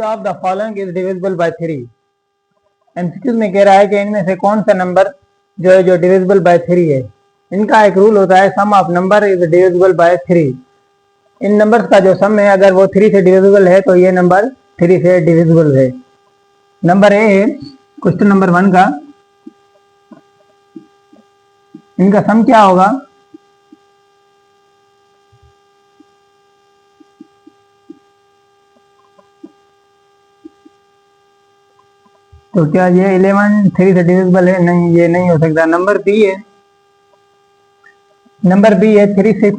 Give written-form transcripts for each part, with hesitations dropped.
Of the following is divisible by 3। MCQ में कह रहा है कि इनमें से कौन सा नंबर जो डिविजिबल बाय 3 है। इनका एक रूल होता है, sum of number is divisible by 3। इन नंबर्स का जो सम है अगर वो 3 से डिविजिबल है तो ये नंबर 3 से डिविजिबल है। नंबर ए है क्वेश्चन नंबर 1 का, इनका सम क्या होगा? तो क्या ये 11 3 से डिविजिबल है? नहीं, ये नहीं हो सकता। नंबर बी है 3 6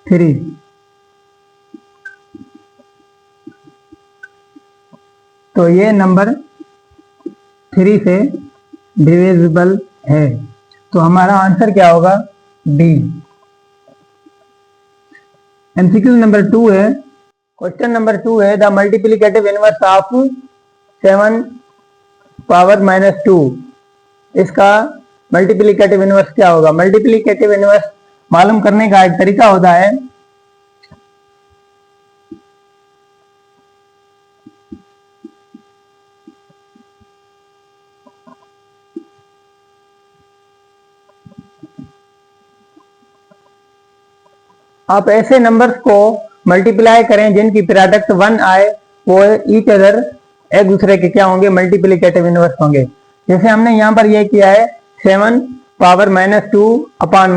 3। तो ये नंबर 3 से डिविजिबल है, तो हमारा आंसर क्या होगा? बी। एमसीक्यू नंबर 2 है, क्वेश्चन नंबर 2 है the multiplicative inverse of 7 power -2। इसका मल्टीप्लिकेटिव इनवर्स क्या होगा? मल्टीप्लिकेटिव इनवर्स मालूम करने का एक तरीका होता है, आप ऐसे नंबर्स को मल्टीप्लाई करें जिनकी प्रोडक्ट 1 आए, वो ईच अदर एक दूसरे के क्या होंगे? मल्टीप्लिकेटिव इनवर्स होंगे। जैसे हमने यहाँ पर ये किया है 7 पावर -2 अपॉन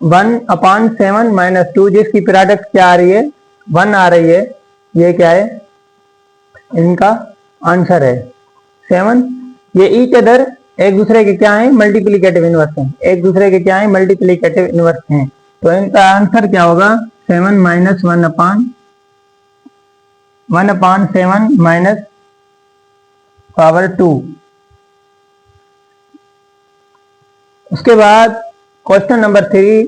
1 अपॉन 7 -2, जिसकी प्रोडक्ट क्या आ रही है? 1 आ रही है। ये क्या है? इनका आंसर है 7। ये ईच अदर एक दूसरे के क्या है? मल्टीप्लिकेटिव इनवर्स हैं। एक दूसरे के क्या है? मल्टीप्लिकेटिव इनवर्स हैं। तो इनका आंसर क्या होगा? 7 - 1 अपॉन 7 माइनस पावर 2। उसके बाद question number 3,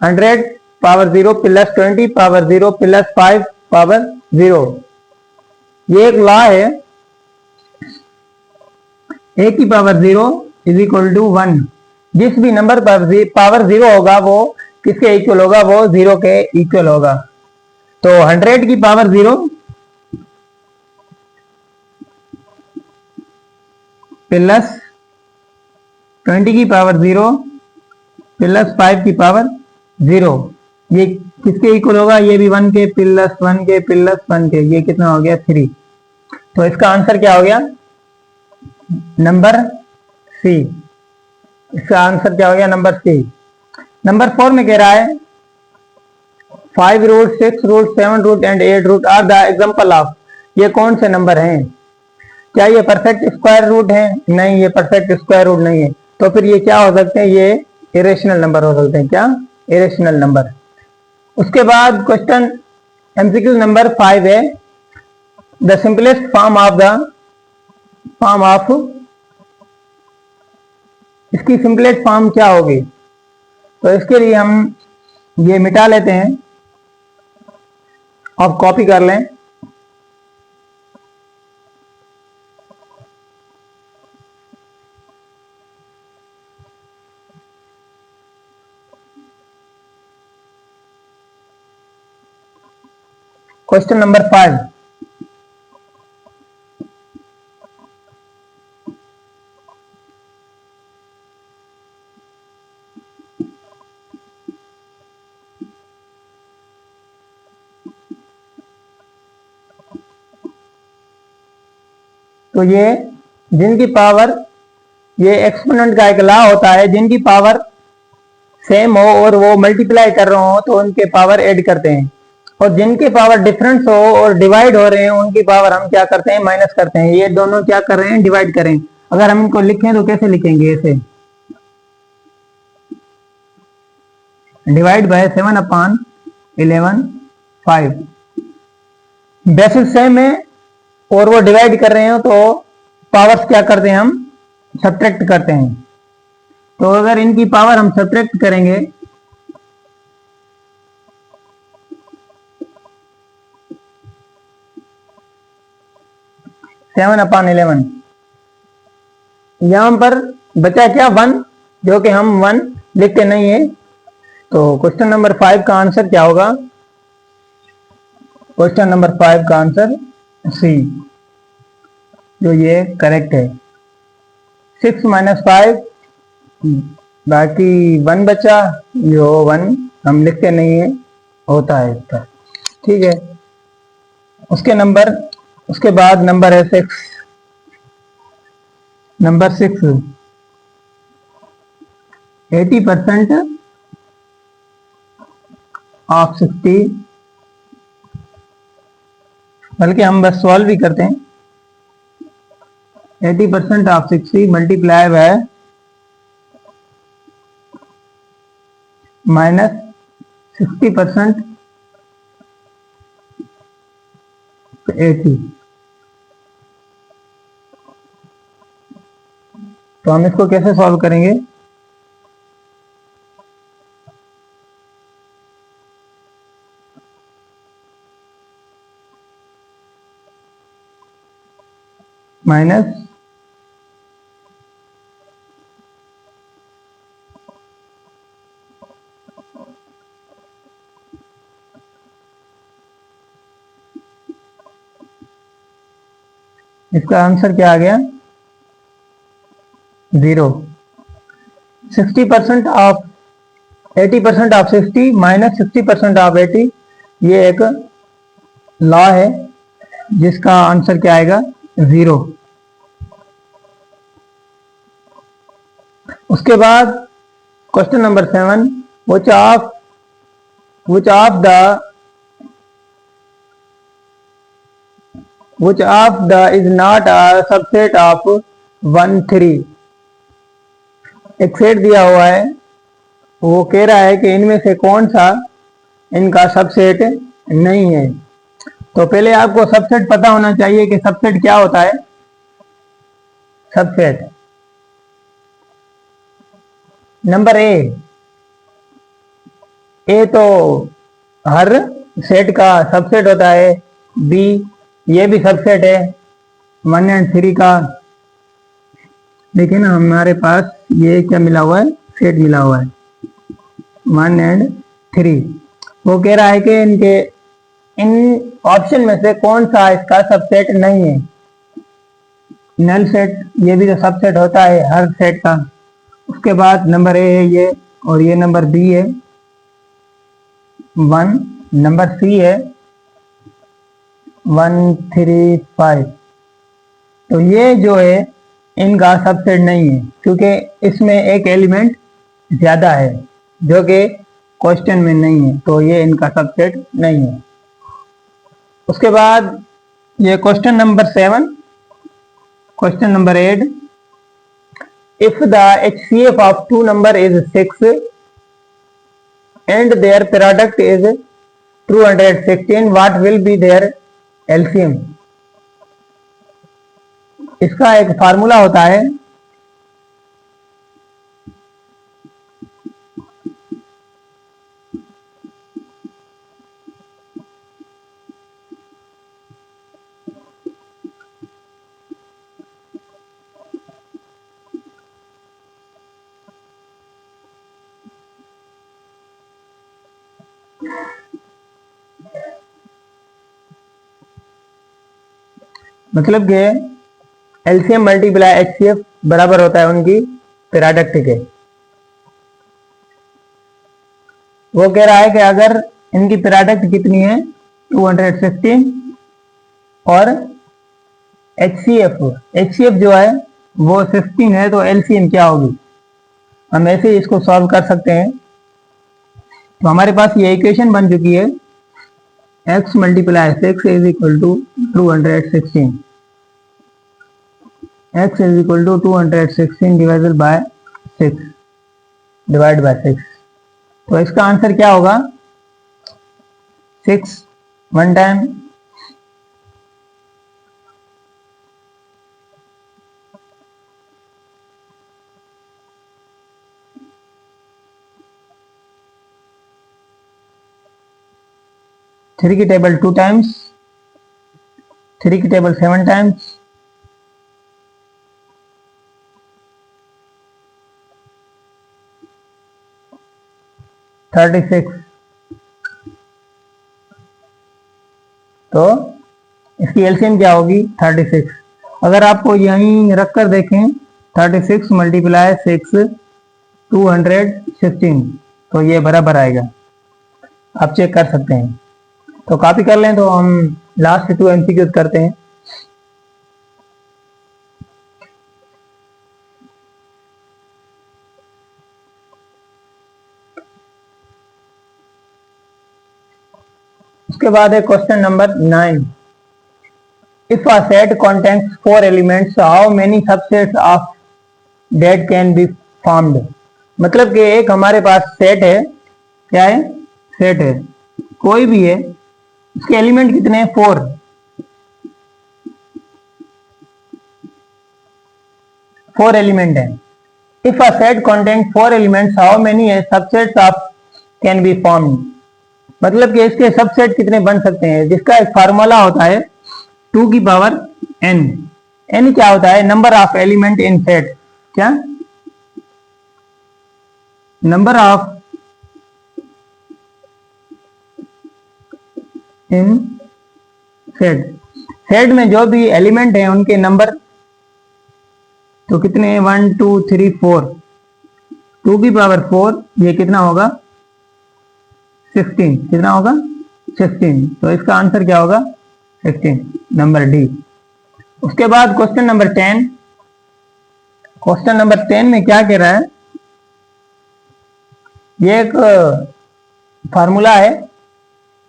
100 power 0 plus 20 power 0 plus 5 power 0। ये एक लॉ है, a की पावर 0 इज इक्वल टू 1। जिस भी नंबर पर पावर 0 होगा वो किसके इक्वल होगा? वो 0 के इक्वल होगा। तो 100 की पावर 0 प्लस 20 की पावर 0 प्लस 5 की पावर 0, ये किसके इक्वल होगा? ये भी 1 के प्लस 1 के प्लस 1 के। ये कितना हो गया? 3। तो इसका आंसर क्या हो गया? Number C. इसका आंसर क्या हो गया? नंबर सी। नंबर 4 में कह रहा है 5 root 6 root 7 root and 8 root are the example of. ये कौन से नंबर हैं? क्या ये परफेक्ट स्क्वायर रूट है? नहीं, ये परफेक्ट स्क्वायर रूट नहीं है। तो फिर ये क्या हो सकते हैं? ये इरेशनल नंबर हो सकते हैं। क्या? Irrational number. उसके बाद क्वेश्चन एमसीक्यू नंबर 5 है द सिंपलेस्ट फॉर्म ऑफ इसकी सिंपलेस्ट फॉर्म क्या होगी? तो इसके लिए हम ये मिटा लेते हैं और कॉपी कर लें। क्वेश्चन नंबर 5, तो ये जिनकी पावर, ये एक्सपोनेंट का एक लॉ होता है, जिनकी पावर सेम हो और वो मल्टीप्लाई कर रहे हो तो उनके पावर ऐड करते हैं, और जिनके पावर डिफरेंस हो और डिवाइड हो रहे हैं उनकी पावर हम क्या करते हैं? माइनस करते हैं। ये दोनों क्या कर रहे हैं? डिवाइड करें। अगर हम इनको लिखें तो कैसे लिखेंगे? ऐसे divide by 7 upon 11 5। Basis same है और वो डिवाइड कर रहे हो तो पावर्स क्या करते हैं? हम सब्ट्रैक्ट करते हैं। तो अगर इनकी पावर हम सब्ट्रैक्ट करेंगे 7 अपॉन 11, यहां पर बचा क्या? 1, जो कि हम 1 लिखते नहीं है। तो क्वेश्चन नंबर 5 का आंसर क्या होगा? क्वेश्चन नंबर 5 का आंसर सी, जो ये करेक्ट है। 6 माइनस 5, बाकी 1 बचा, जो 1 हम लिखते नहीं है, होता है इसका। ठीक है, उसके बाद नंबर है 6। नंबर 6, 80% ऑफ 60, बल्कि हम बस सॉल्व भी करते हैं। 80% ऑफ 60 मल्टीप्लाई बाय माइनस 60% 80। तो हम इसको कैसे सॉल्व करेंगे? माइनस इसका आंसर क्या आ गया? 0। 60% ऑफ 80% ऑफ 60 माइनस 60% ऑफ 80, ये एक लॉ है जिसका आंसर क्या आएगा? 0। उसके बाद question number 7, which of the is not a subset of 1 3। एक सेट दिया हुआ है, वो कह रहा है कि इनमें से कौन सा इनका सबसेट नहीं है। तो पहले आपको सबसेट पता होना चाहिए कि सबसेट क्या होता है। सबसेट नंबर ए तो हर सेट का सबसेट होता है। बी, ये भी सबसेट है 1 और 3 का। देखिए ना, हमारे पास ये क्या मिला हुआ है? सेट मिला हुआ है 1 और 3। वो कह रहा है कि इन ऑप्शन में से कौन सा इसका सबसेट नहीं है। नल सेट, ये भी तो सबसेट होता है हर सेट का। उसके बाद नंबर ए है ये, और ये नंबर बी है 1, नंबर सी है 1 3 5। तो ये जो है इनका सबसेट नहीं है, क्योंकि इसमें एक एलिमेंट ज्यादा है जो कि क्वेश्चन में नहीं है, तो ये इनका सबसेट नहीं है। उसके बाद ये question number 7, question number 8, if the HCF of two number is 6 and their product is 216, what will be their LCM? इसका एक फार्मूला होता है, मतलब कि एलसीएम मल्टीप्लाई एचसीएफ बराबर होता है उनकी प्रोडक्ट के। वो कह रहा है कि अगर इनकी प्रोडक्ट कितनी है 216 और एचसीएफ एचसीएफ जो है वो 16 है, तो एलसीएम क्या होगी? हम ऐसे ही इसको सॉल्व कर सकते हैं। तो हमारे पास ये इक्वेशन बन चुकी है, x multiply 6 is equal to 216। x is equal to 216 divided by 6, divide by 6। तो इसका आंसर क्या होगा? 6 1 टाइम 3 की टेबल 2 टाइम्स, 3 की टेबल 7 टाइम्स, 36। तो इसकी एलसीएम क्या होगी 36। अगर आपको यहीं रख कर देखें 36 मल्टीप्लाई 6 216 तो ये बराबर आएगा, आप चेक कर सकते हैं। तो कॉपी कर लें तो हम लास्ट 2 एमसीक्यूज करते हैं। उसके बाद है question number 9। If a set contains 4 elements, how many subsets of that can be formed? मतलब कि एक हमारे पास सेट है, क्या है, सेट है, कोई भी है, उसके एलिमेंट कितने हैं, 4 एलिमेंट है। If a set contains 4 elements, how many subsets of can be formed? मतलब कि इसके सबसेट कितने बन सकते हैं, जिसका एक फार्मूला होता है 2 की पावर n। n क्या होता है, number of element in set, क्या, number of in set, set में जो भी एलिमेंट है उनके नंबर, तो कितने हैं, 1 2 3 4, 2 की पावर 4, ये कितना होगा 16, कितना होगा 16, तो इसका आंसर क्या होगा 16, नंबर डी। उसके बाद क्वेश्चन नंबर 10। क्वेश्चन नंबर 10 में क्या कह रहा है, ये एक फार्मूला है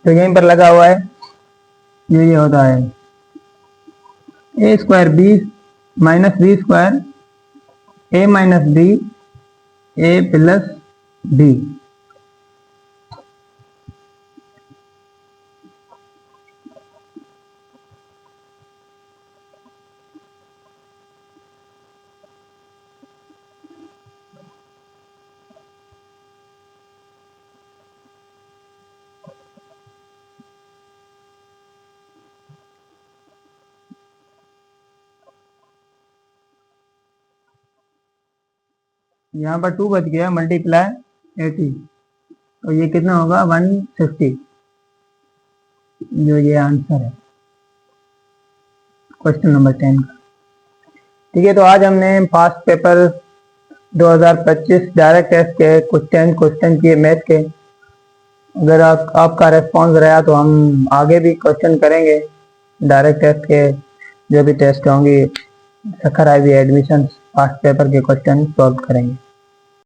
जो यहीं पर लगा हुआ है, ये होता है A square B minus B square A minus B A plus B. यहाँ पर 2 बच गया, मल्टीप्लाई 80, तो ये कितना होगा 150, जो ये आंसर है क्वेश्चन नंबर 10 का। ठीक है, तो आज हमने पास्ट पेपर 2025 डायरेक्ट टेस्ट के कुछ 10 क्वेश्चन किए मैथ के। अगर आपका रेस्पॉन्स रहा तो हम आगे भी क्वेश्चन करेंगे, डायरेक्ट टेस्ट के जो भी टेस्ट होंगे, सखर आईवी एडमिशन पास्ट पेपर के क्वेश्चन सॉल्व करेंगे।